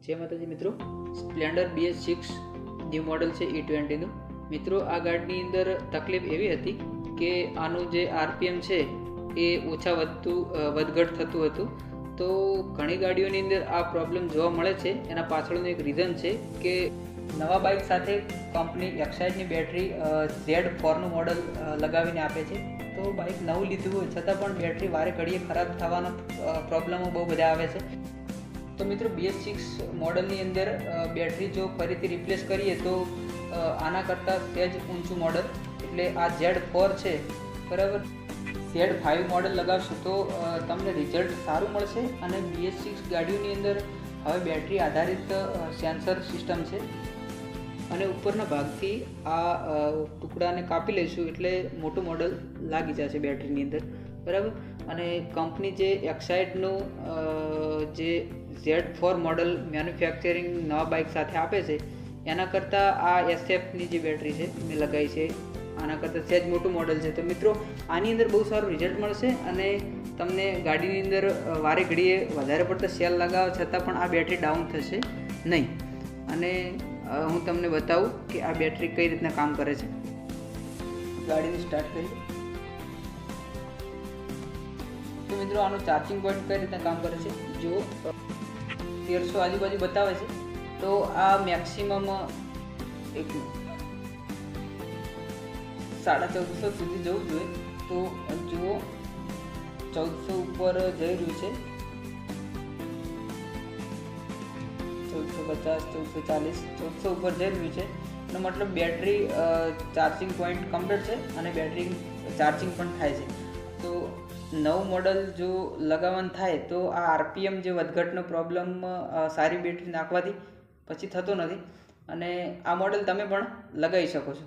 जय माताजी मित्रों, स्प्लेन्डर BS6 न्यू मॉडल है E20 मित्रों। आ गाड़ी अंदर तकलीफ एवी हती कि आनु जे RPM है ये ओछा वधघट थतुं हतुं। तो घणी गाड़ीओनी अंदर आ प्रॉब्लम जोवा मळे छे। एना पाछळनुं एक रीजन है कि नवा बाइक साथे कंपनी एक्साइडनी बेटरी Z4 નું मॉडल लगावीने आपे छे। तो बाइक नવું લીધું હોય છતાં પણ બેટરી વારે ઘડીએ ખરાબ થવાના પ્રોબ્લેમો બહુ બધા આવે છે। तो मित्रों BS6 मॉडलनी अंदर बेटरी जो फरीथी रिप्लेस करिए तो आना करता सेज ऊंचू मॉडल एटले आ Z4 है बराबर। Z5 मॉडल लगावशो तो तमने रिजल्ट सारू मळशे। अने BS6 गाड़ीओनी अंदर हवे बेटरी आधारित सेंसर सिस्टम है અને ઉપરના ભાગથી આ ટુકડાને કાપી લઈશું એટલે મોટું મોડલ લાગી જશે બેટરીની અંદર બરાબર। અને કંપની જે એક્સાઇડનું જે Z4 મોડલ મેન્યુફેક્ચરિંગ નવા બાઇક સાથે આપે છે એના કરતાં આ SF ની જે બેટરી છે મેં લગાવી છે આના કરતાં સહેજ મોટું મોડલ છે। તો મિત્રો આની અંદર બહુ સારું રિઝલ્ટ મળશે અને તમને ગાડીની અંદર વારે ઘડીએ વધારે પડતા સેલ લગાવવા છતાં પણ આ બેટરી ડાઉન થશે નહીં। અને હું તમને बताऊँ कि आ बेटरी कई रीतना काम करे छे। गाड़ी स्टार्ट करिए तो मित्रों आनो चार्जिंग पॉइंट कई रीतना काम करे छे। जो 1300 आजूबाजू बतावे छे तो आ मैक्सिमम एक 1450 सुधी जवुं जोईए। तो जो 1400 ऊपर जई रह्युं छे 1450 1440 1400 ऊपर जई रह्युं छे एनो मतलब बेटरी चार्जिंग पॉइंट कम्प्लीट है और बेटरी चार्जिंग पण थाय छे। तो नवुं मॉडल जो लगाववानुं थाय तो आ RPM जे वधघटनो प्रॉब्लम सारी बेटरी नाखवाथी पछी थतो नथी। अने आ मॉडल तमे पण लगावी शको छो।